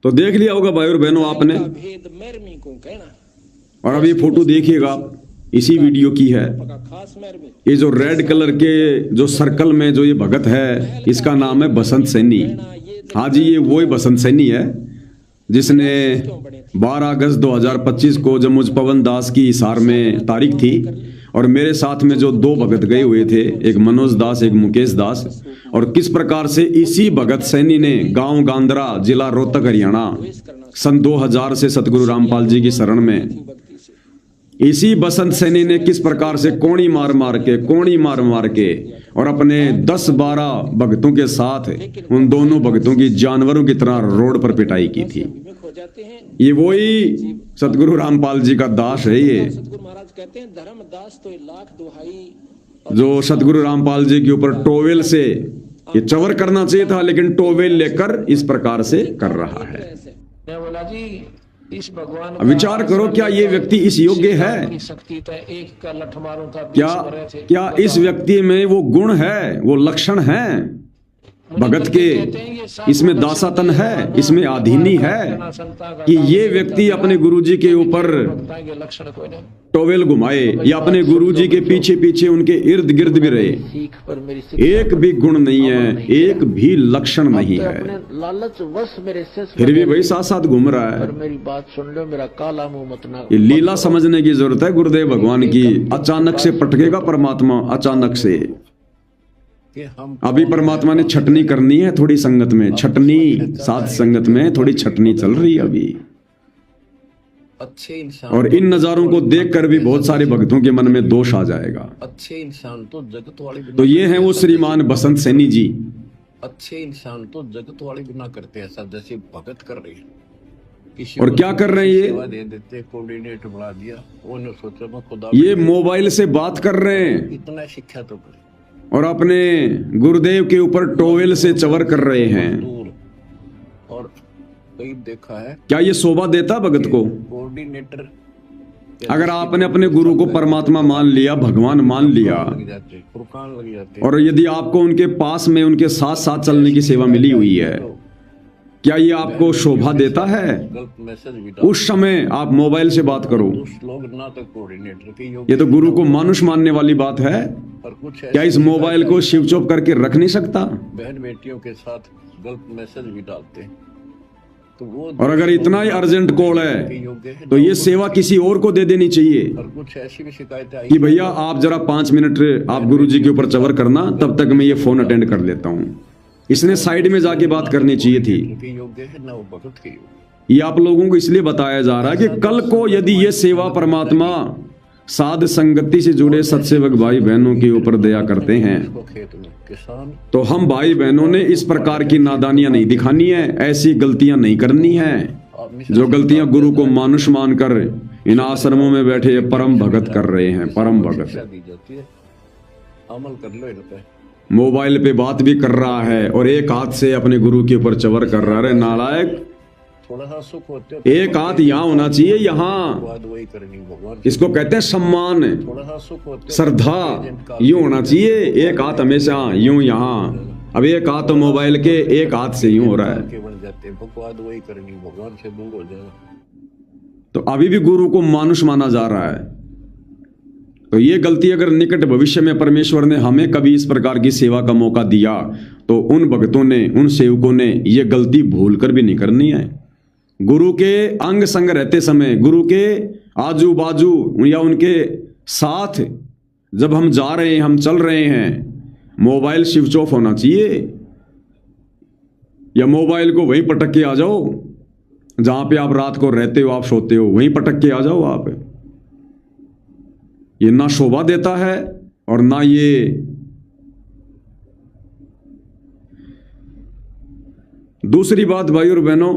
तो देख लिया होगा भाई और बहनों आपने, और अब ये फोटो देखिएगा इसी वीडियो की है। ये जो रेड कलर के जो सर्कल में जो ये भगत है, इसका नाम है बसंत सैनी। हाँ जी, ये वही बसंत सैनी है जिसने 12 अगस्त 2025 को जब मुझ पवन दास की हिसार में तारीख थी और मेरे साथ में जो दो भगत गए हुए थे, एक मनोज दास एक मुकेश दास, और किस प्रकार से इसी भगत सैनी ने गांव गांधरा जिला रोहतक हरियाणा सन 2000 से सतगुरु रामपाल जी की शरण में इसी बसंत सैनी ने किस प्रकार से कोणी मार मार के और अपने 10-12 भगतों के साथ उन दोनों भगतों की जानवरों की तरह रोड पर पिटाई की थी। ये वही सतगुरु रामपाल जी का दास है। ये कहते हैं धर्मदास तो लाख दुहाई, जो सतगुरु रामपाल जी के ऊपर टोवेल से ये चवर करना चाहिए था, लेकिन टोवेल लेकर इस प्रकार से कर रहा है। बोला जी इस भगवान विचार करो, क्या ये व्यक्ति इस योग्य है? क्या इस व्यक्ति में वो गुण है, वो लक्षण है भगत के? इसमें दासातन है, इसमें आधीनी है कि ये व्यक्ति अपने गुरुजी के ऊपर टोवेल घुमाए या अपने गुरुजी के पीछे पीछे उनके इर्द गिर्द भी रहे? एक भी गुण नहीं है, एक भी लक्षण नहीं है, फिर भी वही साथ साथ घूम रहा है। मेरी बात सुन लो, मेरा काला मुंह मत ना। ये लीला समझने की जरूरत है गुरुदेव भगवान की। अचानक से पटकेगा परमात्मा, अचानक से। अभी परमात्मा ने छटनी करनी है थोड़ी संगत में, छटनी साध संगत में थोड़ी छटनी चल रही है अभी। अच्छे इंसान और इन नजारों को देखकर भी बहुत सारे भक्तों के मन में दोष आ जाएगा। अच्छे इंसान तो जगत वाले तो ये है वो श्रीमान बसंत सैनी जी। अच्छे इंसान तो जगत वाले बिना करते हैं सब, जैसे भगत कर रहे हैं। और क्या कर रहे हैं ये? सेवा दे देते, कोऑर्डिनेट बना दिया, उन्होंने सोचा मैं खुदा ये मोबाइल से बात कर रहे हैं इतना शिक्षा तो करे और अपने गुरुदेव के ऊपर टोवेल से चवर कर रहे हैं। और कई देखा है, क्या ये शोभा देता भगत को? कोऑर्डिनेटर अगर आपने अपने गुरु को परमात्मा मान लिया, भगवान मान लिया, लग जाते और यदि आपको उनके पास में उनके साथ साथ चलने की सेवा मिली हुई है, क्या ये आपको शोभा देता है? उस समय आप मोबाइल से बात करो, ये तो गुरु को मानुष मानने वाली बात है। क्या इस मोबाइल को स्विच ऑफ करके रख नहीं सकता? बहन बेटियों के साथ गलत मैसेज भी डालते हैं, तो वो और अगर इतना ही अर्जेंट कॉल है तो ये सेवा किसी और को दे देनी चाहिए। और कुछ ऐसी भी शिकायतें कि भैया आप जरा 5 मिनट आप गुरुजी के ऊपर चवर करना, तब तक मैं ये फोन अटेंड कर लेता हूँ। इसने साइड में जाके बात करनी चाहिए थी। ये आप लोगों को इसलिए बताया जा रहा है कि कल को यदि ये सेवा परमात्मा साध संगति से जुड़े सत्सेवक भाई बहनों के ऊपर दया करते हैं, तो हम भाई बहनों ने इस प्रकार की नादानियां नहीं दिखानी है, ऐसी गलतियां नहीं करनी है जो गलतियां गुरु को मानुष मानकर इन आश्रमों में बैठे परम भगत कर रहे हैं। परम भगत अमल कर लो इन पे। मोबाइल पे बात भी कर रहा है और एक हाथ से अपने गुरु के ऊपर चवर कर रहा है। नालायक, थोड़ा सा सुख होते एक हाथ यहाँ होना चाहिए, यहाँ इसको कहते हैं सम्मान, थोड़ा सा सुख होते श्रद्धा यूं होना चाहिए। एक हाथ हमेशा यूं यहाँ, अब एक हाथ तो मोबाइल के एक हाथ से यूं हो रहा है, भगवान से दूर हो जाए। तो अभी भी गुरु को मानुष माना जा रहा है। तो ये गलती अगर निकट भविष्य में परमेश्वर ने हमें कभी इस प्रकार की सेवा का मौका दिया, तो उन भक्तों ने, उन सेवकों ने ये गलती भूल कर भी नहीं करनी है। गुरु के अंग संग रहते समय, गुरु के आजू बाजू या उनके साथ जब हम जा रहे हैं, हम चल रहे हैं, मोबाइल स्विच ऑफ होना चाहिए, या मोबाइल को वहीं पटक के आ जाओ जहां पे आप रात को रहते हो, आप सोते हो, वहीं पटक के आ जाओ आप। ये ना शोभा देता है और ना ये दूसरी बात भाई और बहनों,